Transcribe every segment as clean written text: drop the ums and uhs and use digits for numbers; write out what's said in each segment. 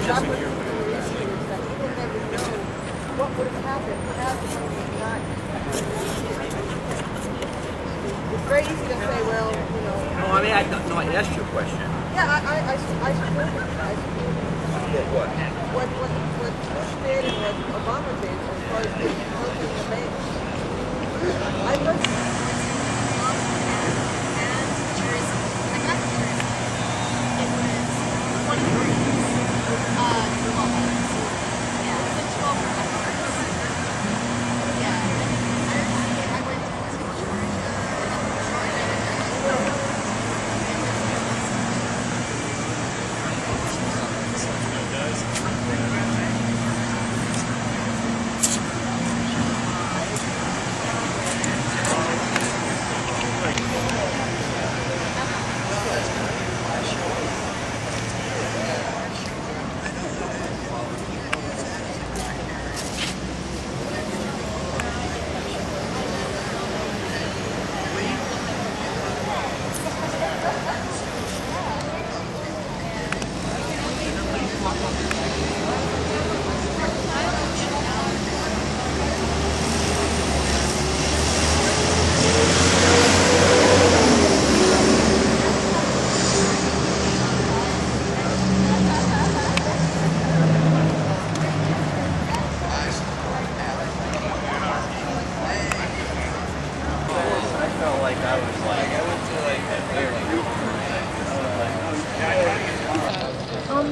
that was the issue, is that people never know what would have happened had the money not. It's very easy to say, well, you know. No, I mean, I asked you a question. Yeah, I support it. What? What Bush did and what Obama did as far as closing the banks. I personally.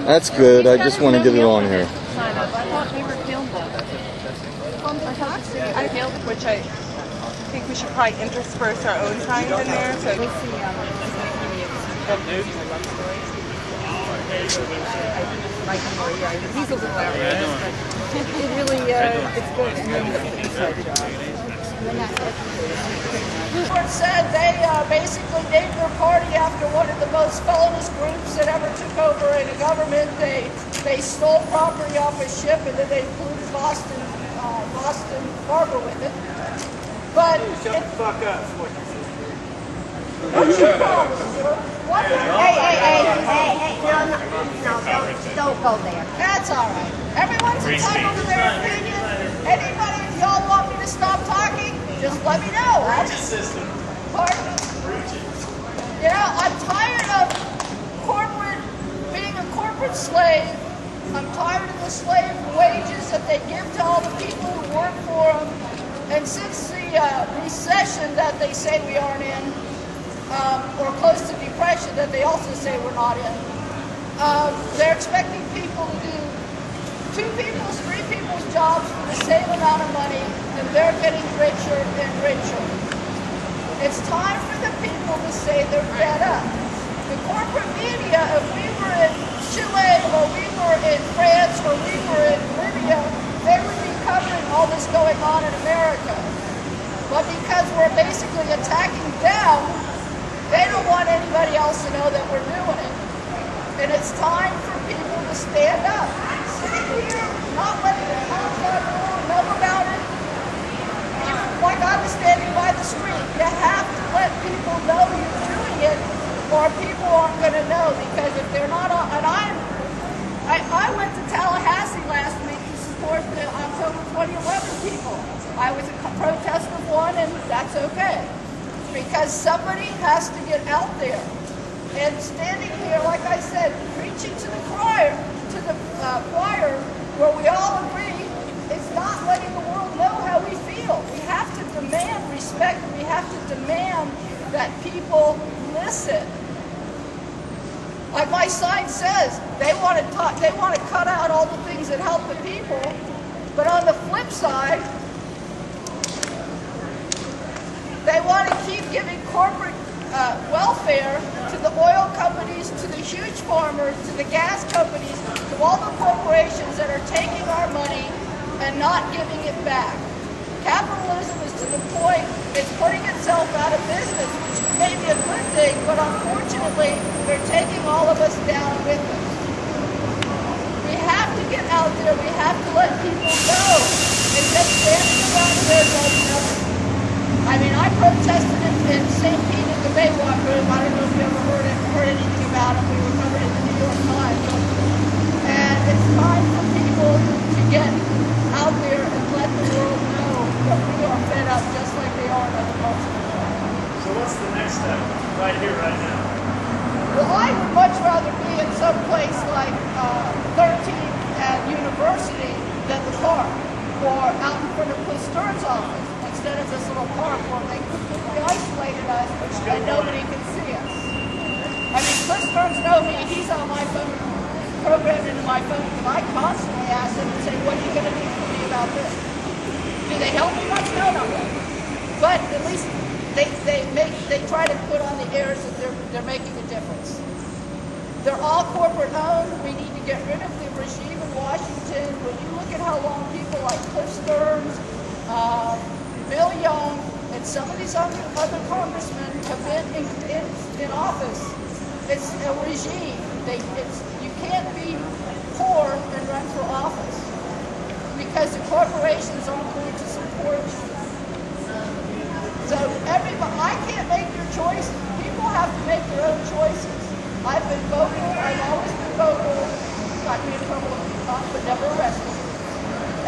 That's good. I just want to get it on here. I thought we were filmed which I think we should probably intersperse our own signs in there. So we'll see. He's a little outrageous, but it really, it's good. And then the court said they basically named their party after one of the most felonious groups that ever took over in a government. They stole property off a ship and then they polluted Boston Harbor with it. But shut the fuck up. what's your problem, sir? Hey, no, don't go there. That's all right. Everyone's entitled to their opinion. Anybody, if y'all want me to stop talking, just let me know. Pardon? You know, I'm tired of being a corporate slave. I'm tired of the slave wages that they give to all the people who work for them. And since the recession that they say we aren't in, or close to depression that they also say we're not in, they're expecting people to do 2 people's, 3 people's jobs for the same amount of money, and they're getting richer and richer. It's time for the people to say they're fed up. The corporate media, if we were in Chile, or we were in France, or we were in Libya, they would be covering all this going on in America. But because we're basically attacking them, they don't want anybody else to know that we're doing it. And it's time for people to stand up. Sitting here, not letting the contract know about it. Even like I was standing by the street, you have to let people know you're doing it, or people aren't going to know. Because if they're not on, and I went to Tallahassee last week to support the October 2011 people. I was a protest of one, and that's okay. Because somebody has to get out there. And standing here, like I said, preaching to the choir, where we all agree, it's not letting the world know how we feel. We have to demand respect. We have to demand that people listen. Like my sign says, they want to cut out all the things that help the people. But on the flip side, they want to keep giving corporate welfare to the oil companies, to the huge farmers, to the gas companies, to all the corporations that are taking our money and not giving it back. Capitalism is to the point it's putting itself out of business, which may be a good thing, but unfortunately, they're taking all of us down with us. We have to get out there. We have to let people know. And just standing around here does nothing. I mean, I protested in St. Pete in the Baywalk room. I don't know if you ever heard anything about it. We were covered in the New York Times. And it's Well, I would much rather be in some place like 13th and University than the park, or out in front of Cliff Stearns' office, instead of this little park where they completely isolated us and nobody can see us. I mean, Cliff Stearns knows me, he's on my phone, programmed into my phone, and I constantly ask him and say, what are you going to do for me about this? Do they help me much? No, not really. But at least they try to put on the airs that they're making a difference. They're all corporate owned. We need to get rid of the regime in Washington. When you look at how long people like Cliff Stearns, Bill Young, and some of these other congressmen have been in office, it's a regime. You can't be poor and run for office because the corporations aren't going to support you. So I can't make your choices. People have to make their own choices. I've been vocal. I've always been vocal. Got me in trouble a few times, but never arrested.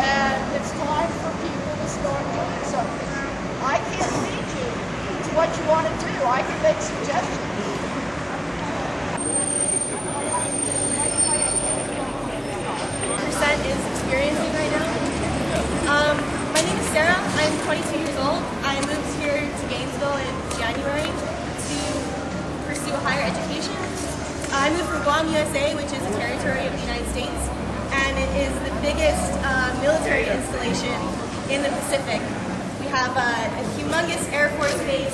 And it's time for people to start doing something. I can't lead you to what you want to do. I can make suggestions. Percent is experiencing right now. My name is Sarah. I'm 22 years old. I moved here to Gainesville in January to pursue a higher education. I moved from Guam, USA, which is a territory of the United States, and it is the biggest military installation in the Pacific. We have a humongous Air Force base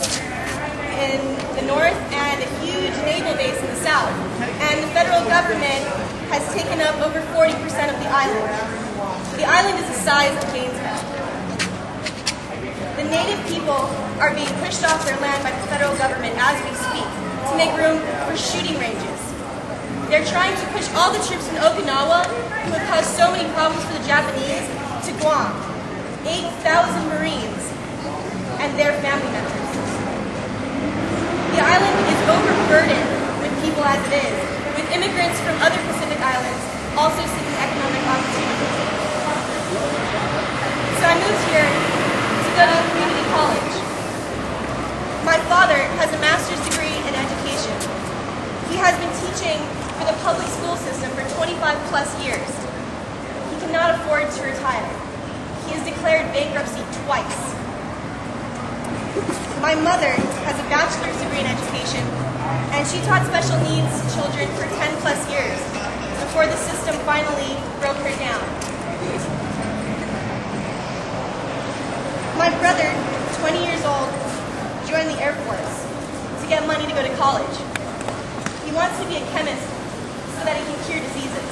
in the north and a huge naval base in the south. And the federal government has taken up over 40% of the island. The island is the size of Gainesville. The native people are being pushed off their land by the federal government as we speak to make room for shooting ranges. They're trying to push all the troops in Okinawa, who have caused so many problems for the Japanese, to Guam. 8,000 Marines and their family members. The island is overburdened with people as it is, with immigrants from other Pacific islands also seeking economic opportunities. So I moved here to go to a community college. My father has a master's degree in education. He has been teaching for the public school system for 25 plus years. He cannot afford to retire. He has declared bankruptcy twice. My mother has a bachelor's degree in education, and she taught special needs children for 10 plus years before the system finally broke her down. My brother, 20 years old, joined the Air Force to get money to go to college. He wants to be a chemist so that he can cure diseases.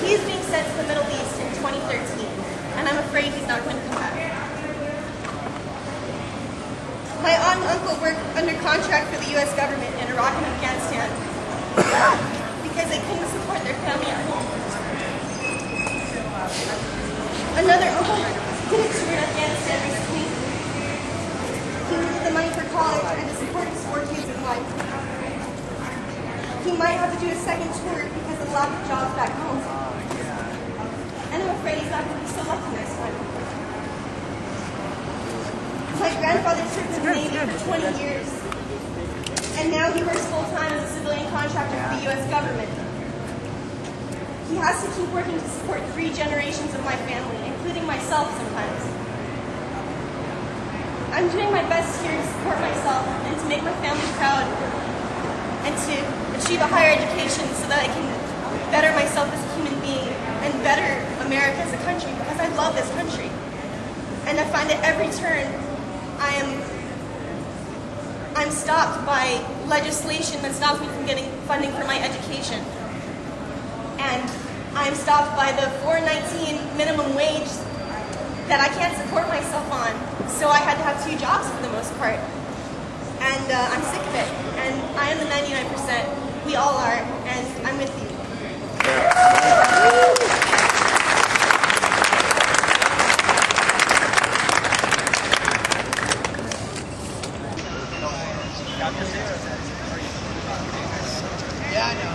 He's being sent to the Middle East in 2013, and I'm afraid he's not going to come back. My aunt and uncle work under contract for the U.S. government in Iraq and Afghanistan because they couldn't support their family at home. Another uncle did a tour in Afghanistan recently. He needed the money for college and to support his 4 kids and wife. He might have to do a second tour because of the lack of jobs back home. And I'm afraid he's not going to be so lucky next time. My grandfather served in the Navy for 20 years, and now he works full-time as a civilian contractor for the U.S. government. He has to keep working to support 3 generations of my family, including myself sometimes. I'm doing my best here to support myself and to make my family proud and to achieve a higher education so that I can better myself as a human being and better America as a country, because I love this country. And I find that every turn I'm stopped by legislation that stops me from getting funding for my education. And I'm stopped by the $4.19 minimum wage that I can't support myself on. So I had to have 2 jobs for the most part. And I'm sick of it. And I am the 99%. We all are. And I'm with you. Yeah, I know.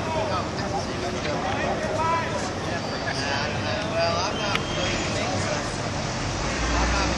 Well, I'm not really thinking so. I'm not.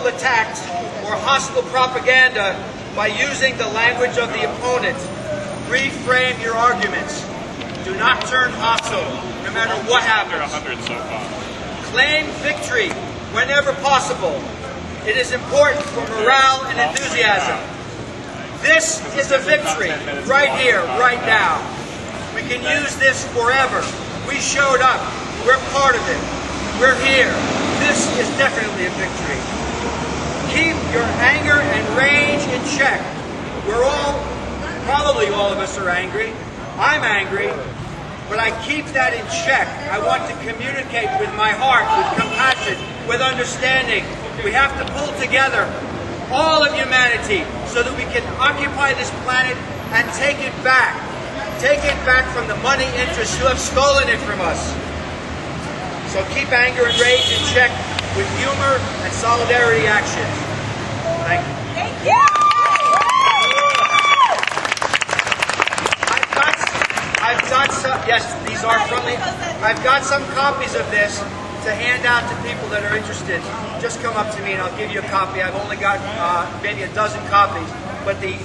Attacked or hostile propaganda by using the language of the opponent. Reframe your arguments. Do not turn hostile, no matter what happens. Claim victory whenever possible. It is important for morale and enthusiasm. This is a victory, right here, right now. We can use this forever. We showed up. We're part of it. We're here. This is definitely a victory. Keep your anger and rage in check. We're all, probably all of us are angry. I'm angry, but I keep that in check. I want to communicate with my heart, with compassion, with understanding. We have to pull together all of humanity so that we can occupy this planet and take it back. Take it back from the money interests who have stolen it from us. So keep anger and rage in check with humor and solidarity actions. Thank you. Thank you! Yes, these are friendly. I've got some copies of this to hand out to people that are interested. Just come up to me and I'll give you a copy. I've only got maybe a dozen copies. But the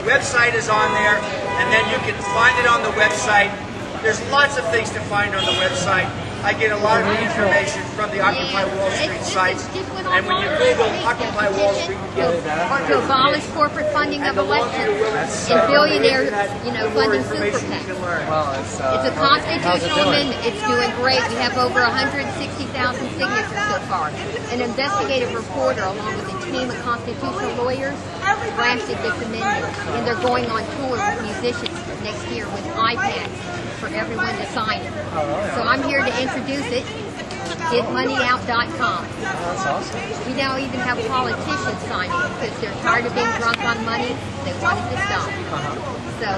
website is on there, and then you can find it on the website. There's lots of things to find on the website. I get a lot of information from the Occupy Wall Street sites, and when you Google Occupy Wall Street, you get it. To abolish corporate funding of elections and billionaire, funding super PACs. It's a constitutional amendment. It's doing great. We have over 160,000 signatures so far. An investigative reporter, along with a team of constitutional lawyers, drafted this amendment, and they're going on tour with musicians next year with iPads for everyone to sign it. So I'm here to introduce it. GetMoneyOut.com. That's awesome. We now even have politicians signing because they're tired of being drunk on money. They want it to stop. So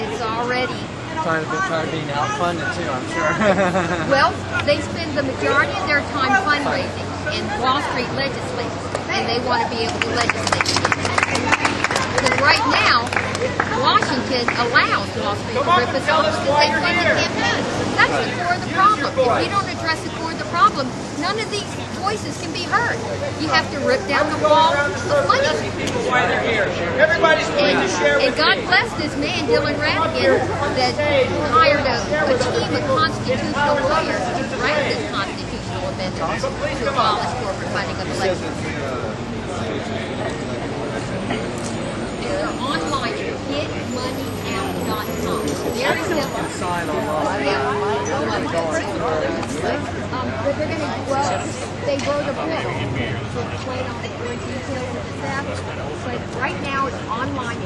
it's already Tired of being outfunded too, I'm sure. well, they spend the majority of their time fundraising in Wall Street legislators, and they want to be able to legislate. Because right now, Washington allows Wall Street to rip us off because they fund the campaign. That's the core of the problem. If you don't address the core of the problem, none of these voices can be heard. You have to rip down the wall of money. Why they're here. Everybody's going to share with And God bless this man, Dylan Ratigan, that hired a team of constitutional lawyers to draft this constitutional amendment to abolish corporate funding of elections. They're online at getmoneyout.com. Very simple. Sign online. But they're going to they wrote a book to explain all the good details of the theft. But right now it's online.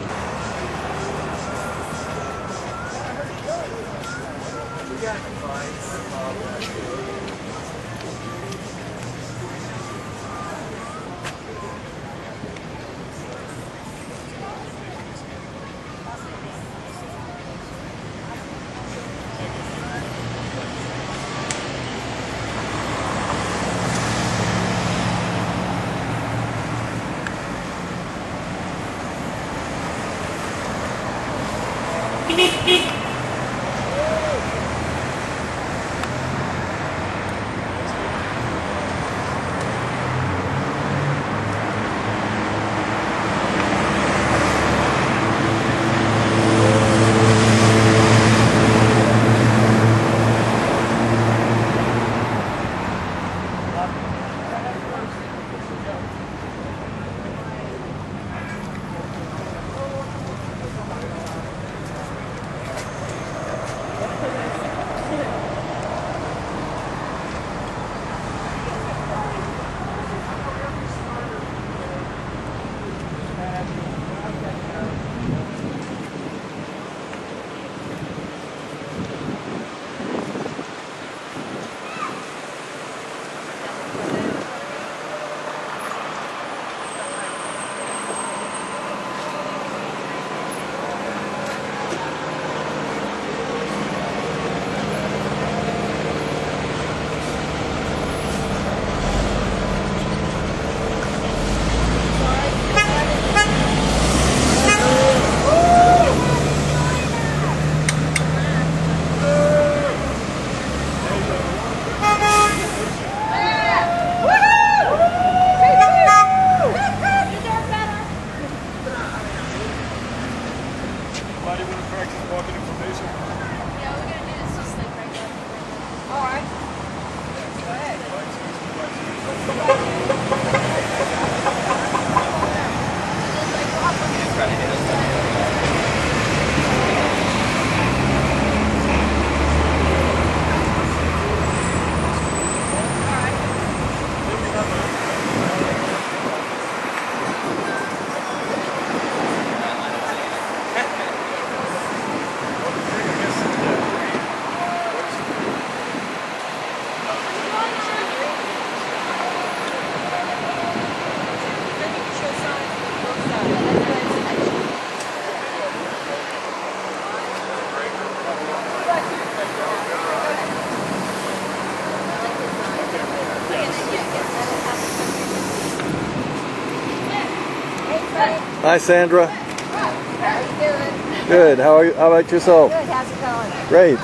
Hi, Sandra. How you doing? Good. How are you? How about yourself? Good. How's it going? Great.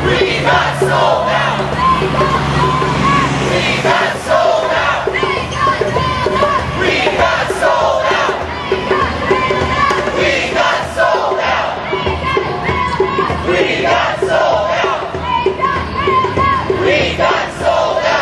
We got sold out! We got sold out! We got sold out! We got sold out! We got sold out! We got sold out! We got sold out!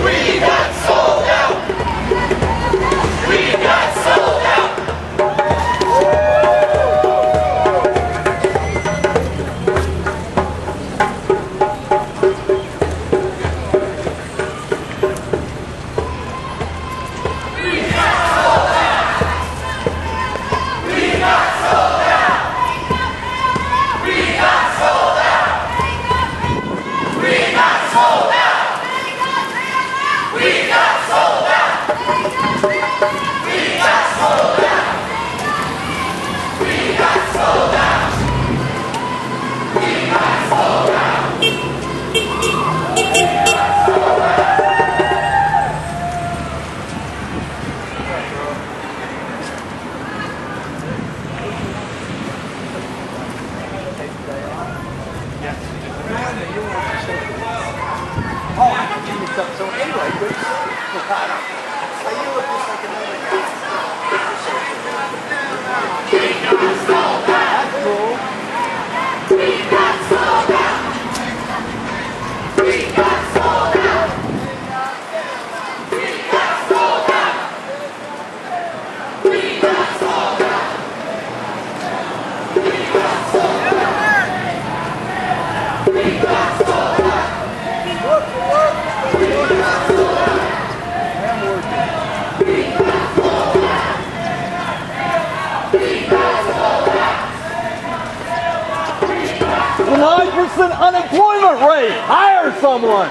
We got sold out! Unemployment rate. Hire someone.